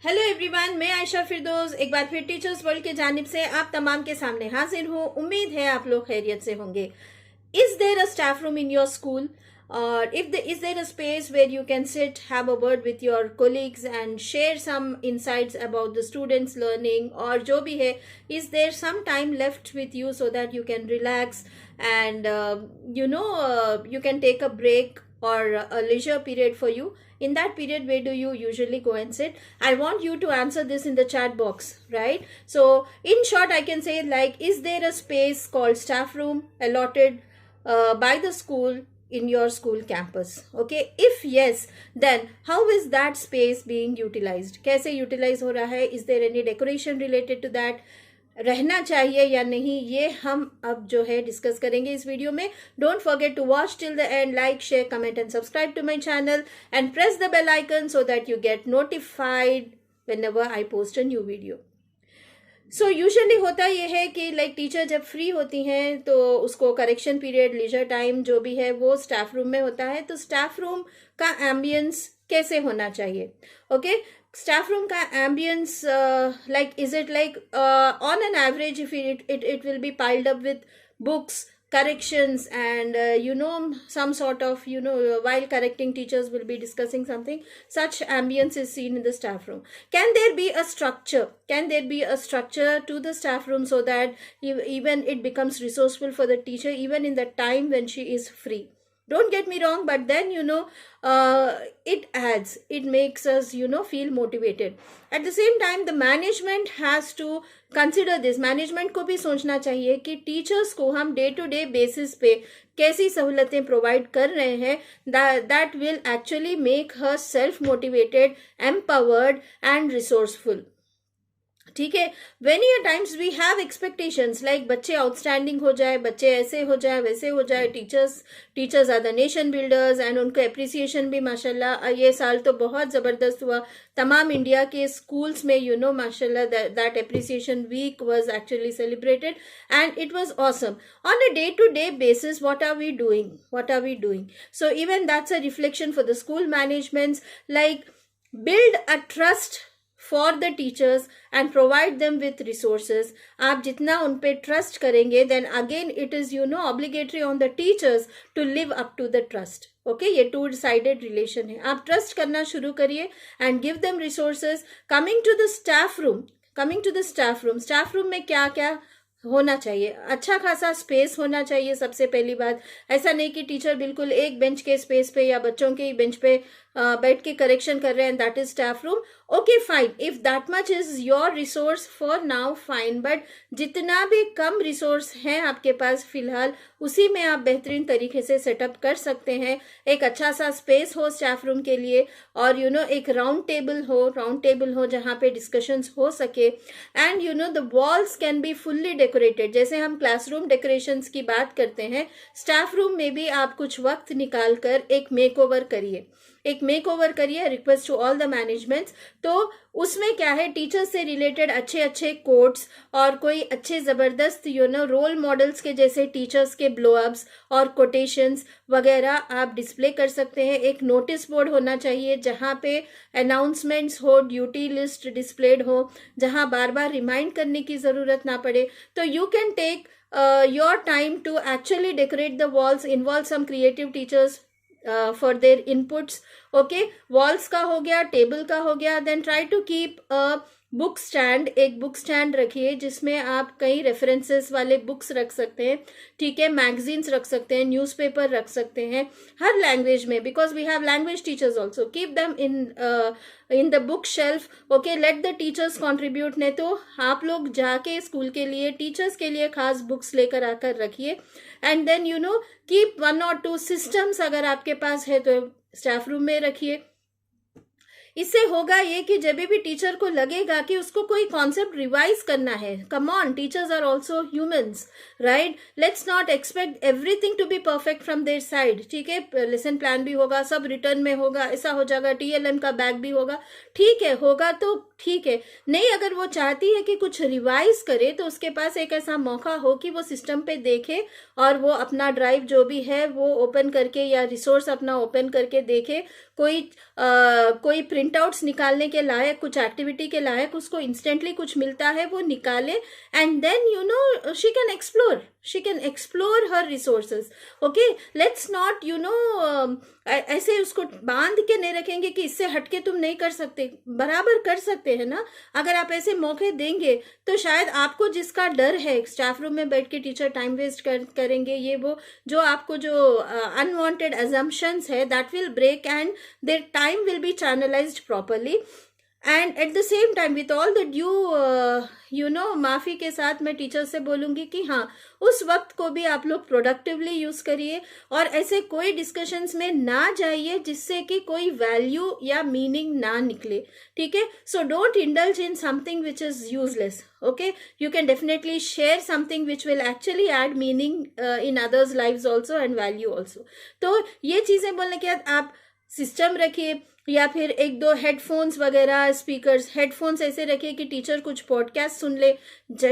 Hello everyone, मैं आयशा फिरदौस एक बार फिर टीचर्स वर्ल्ड की जानिब से आप तमाम के सामने हाजिर हूँ। उम्मीद है आप लोग खैरियत से होंगे। Is there a staff room in your school और is there a space where you can sit, have a word with your colleagues and share some insights about the students learning, और जो भी है, is there some time left with you so that you can relax and you can take a break or a leisure period for you? In that period, where do you usually go and sit? I want you to answer this in the chat box, right? So in short, I can say, like, is there a space called staff room allotted by the school in your school campus? Okay, if yes, then how is that space being utilized? कैसे utilize हो रहा है? Is there any decoration related to that? रहना चाहिए या नहीं, ये हम अब जो है डिस्कस करेंगे इस वीडियो में। Don't forget to watch till the end, like, share, comment and subscribe to my channel and press the bell icon so that you get notified whenever I post a new video. So usually होता यह है कि like teacher जब free होती हैं तो उसको correction period, leisure time जो भी है वो स्टाफ रूम में होता है। तो स्टाफ रूम का एम्बियंस कैसे होना चाहिए? Okay, staff room ka ambience, like, is it like on an average, if it will be piled up with books, corrections, and some sort of, while correcting, teachers will be discussing something. Such ambience is seen in the staff room. Can there be a structure? Can there be a structure to the staff room so that even it becomes resourceful for the teacher even in the time when she is free? Don't get me wrong, but then it makes us feel motivated. At the same time, the management has to consider this. Management को भी सोचना चाहिए कि teachers को हम day to day basis पे कैसी सहूलतें प्रोवाइड कर रहे हैं, that will actually make her self motivated, empowered and resourceful. ठीक है, many a times we have expectations like बच्चे आउटस्टैंडिंग हो जाए, बच्चे ऐसे हो जाए, वैसे हो जाए, teachers are the nation builders, and उनको एप्रिसिएशन भी माशाल्लाह ये साल तो बहुत ज़बरदस्त हुआ। तमाम इंडिया के स्कूल्स में माशाल्लाह that appreciation week was actually celebrated and it was awesome. On a day to day basis, what are we doing? So even that's a reflection for the school managements, like, build a trust for the teachers and provide them with resources. आप जितना उन पे trust करेंगे, then again it is obligatory on the teachers to live up to the trust. Okay, ये two sided relation है। आप trust करना शुरू करिए and give them resources. Coming to the staff room, staff room में क्या क्या होना चाहिए? अच्छा खासा स्पेस होना चाहिए सबसे पहली बात। ऐसा नहीं कि टीचर बिल्कुल एक बेंच के स्पेस पे या बच्चों के ही बेंच पे बैठ के करेक्शन कर रहे हैं, that is staff room. Okay fine, if that much is your resource for now, fine, but जितना भी कम रिसोर्स है आपके पास फिलहाल, उसी में आप बेहतरीन तरीके से सेटअप कर सकते हैं। एक अच्छा सा स्पेस हो स्टाफ रूम के लिए, और एक राउंड टेबल हो जहाँ पे डिस्कशंस हो सके, and the walls can be fully decorated. जैसे हम क्लासरूम डेकोरेशंस की बात करते हैं, स्टाफ रूम में भी आप कुछ वक्त निकाल कर एक मेकओवर करिए। Request to all the managements. तो उसमें क्या है, टीचर्स से रिलेटेड अच्छे अच्छे कोट्स और कोई अच्छे जबरदस्त रोल मॉडल्स के जैसे टीचर्स के ब्लोअप्स और कोटेशंस वगैरह आप डिस्प्ले कर सकते हैं। एक नोटिस बोर्ड होना चाहिए जहाँ पे अनाउंसमेंट्स हो, ड्यूटी लिस्ट डिस्प्लेड हो, जहाँ बार बार रिमाइंड करने की जरूरत ना पड़े। तो you can take your time to actually decorate the walls, involve some creative teachers for their inputs. Okay, walls का हो गया, टेबल का हो गया, then try to keep a book stand. एक बुक स्टैंड रखिए जिसमें आप कई रेफरेंसेस वाले बुक्स रख सकते हैं, ठीक है, मैगजीन्स रख सकते हैं, न्यूज़पेपर रख सकते हैं हर लैंग्वेज में, because we have language teachers also. Keep them in the book shelf. Okay, let the teachers contribute. नहीं तो आप लोग जाके स्कूल के लिए, टीचर्स के लिए खास बुक्स लेकर आकर रखिए, and then keep 1 or 2 systems अगर आपके पास है तो स्टाफ रूम में रखिए। इससे होगा ये कि जब भी टीचर को लगेगा कि उसको कोई कॉन्सेप्ट रिवाइज करना है, come on, teachers are also humans, right? Let's not expect everything to be perfect from their side, ठीक है। लेसन प्लान भी होगा, सब रिटर्न में होगा, ऐसा हो जाएगा, TLM का बैग भी होगा, ठीक है, होगा तो ठीक है। नहीं, अगर वो चाहती है कि कुछ रिवाइज करे तो उसके पास एक ऐसा मौका हो कि वो सिस्टम पे देखे और वो अपना ड्राइव जो भी है वो ओपन करके या रिसोर्स अपना ओपन करके देखे, कोई प्रिंट आउट्स निकालने के लायक, कुछ एक्टिविटी के लायक उसको इंस्टेंटली कुछ मिलता है, वो निकाले, and then you know she can explore her resources. Okay, let's not you know ऐसे उसको बांध के नहीं रखेंगे कि इससे हटके तुम नहीं कर सकते, बराबर कर सकते हैं ना. अगर आप ऐसे मौके देंगे तो शायद आपको जिसका डर है, स्टाफ रूम में बैठ के टीचर टाइम वेस्ट करेंगे, ये वो जो आपको जो अनवांटेड assumptions है, that will break and their time will be channelized properly. And at the same time with all the due you know माफी के साथ मैं टीचर से बोलूंगी कि हाँ, उस वक्त को भी आप लोग प्रोडक्टिवली यूज करिए और ऐसे कोई डिस्कशंस में ना जाइए जिससे कि कोई वैल्यू या मीनिंग ना निकले. ठीक है, so don't indulge in something which is useless. Okay, you can definitely share something which will actually add meaning in others lives also and value also. तो ये चीजें बोलने के बाद आप सिस्टम रखिए, या फिर एक दो हेडफोन्स वगैरह, स्पीकर्स, हेडफोन्स ऐसे रखिए कि टीचर कुछ पॉडकास्ट सुन ले,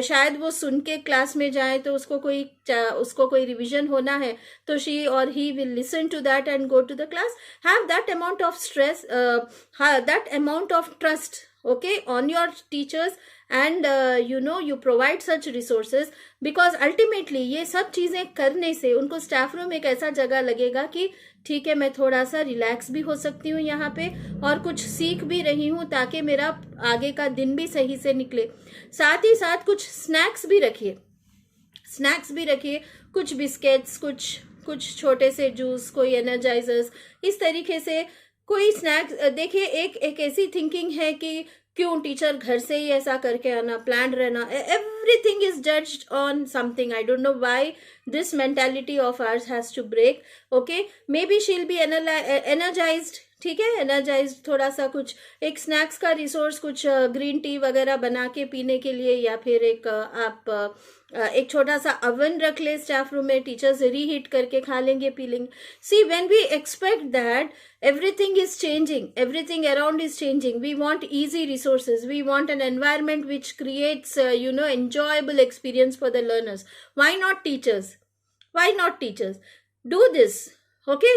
शायद वो सुन के क्लास में जाए तो उसको कोई रिवीजन होना है तो शी और he will listen to that and go to the class. Have that amount of stress, that amount of trust, okay, on your teachers, and you know you provide such resources, because ultimately ये सब चीजें करने से उनको staff room एक ऐसा जगह लगेगा कि ठीक है, मैं थोड़ा सा रिलैक्स भी हो सकती हूँ यहाँ पे और कुछ सीख भी रही हूँ ताकि मेरा आगे का दिन भी सही से निकले. साथ ही साथ कुछ स्नैक्स भी रखिए, कुछ बिस्किट्स, कुछ छोटे से जूस, कोई एनर्जाइजर्स, इस तरीके से कोई स्नैक्स. देखिए, एक ऐसी थिंकिंग है कि क्यों टीचर घर से ही ऐसा करके आना, प्लान रहना, everything is judged on something. I don't know why this mentality of ours has to break. Okay, maybe she will be energised. ठीक है, एनर्जाइज, थोड़ा सा कुछ एक स्नैक्स का रिसोर्स, कुछ ग्रीन टी वगैरह बना के पीने के लिए, या फिर एक छोटा सा अवन रख ले स्टाफ रूम में, टीचर्स रीहीट करके खा लेंगे, पी लेंगे. See, when we expect that everything is changing, everything around is changing, we want easy resources, we want an environment which creates you know enjoyable experience for the learners. Why not teachers do this? Okay,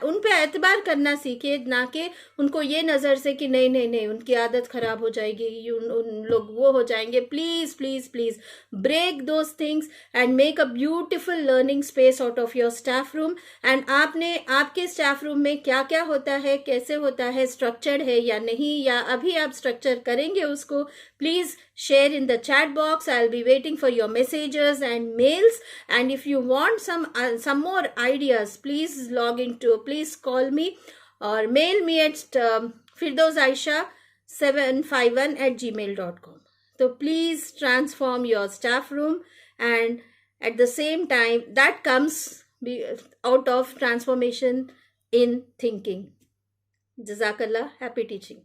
उन पे एतबार करना सीखे, ना कि उनको ये नज़र से कि नहीं उनकी आदत खराब हो जाएगी, उन लोग वो हो जाएंगे. Please please please break those things and make a beautiful learning space out of your staff room. And आपके स्टाफ रूम में क्या क्या होता है, कैसे होता है, स्ट्रक्चर्ड है या नहीं, या अभी आप स्ट्रक्चर करेंगे उसको, please share in the chat box. I'll be waiting for your messages and mails, and if you want some more ideas, please please call me or mail me at firdausaisha751@gmail.com. So please transform your staff room, and at the same time that comes out of transformation in thinking. Jazakallah. Happy teaching.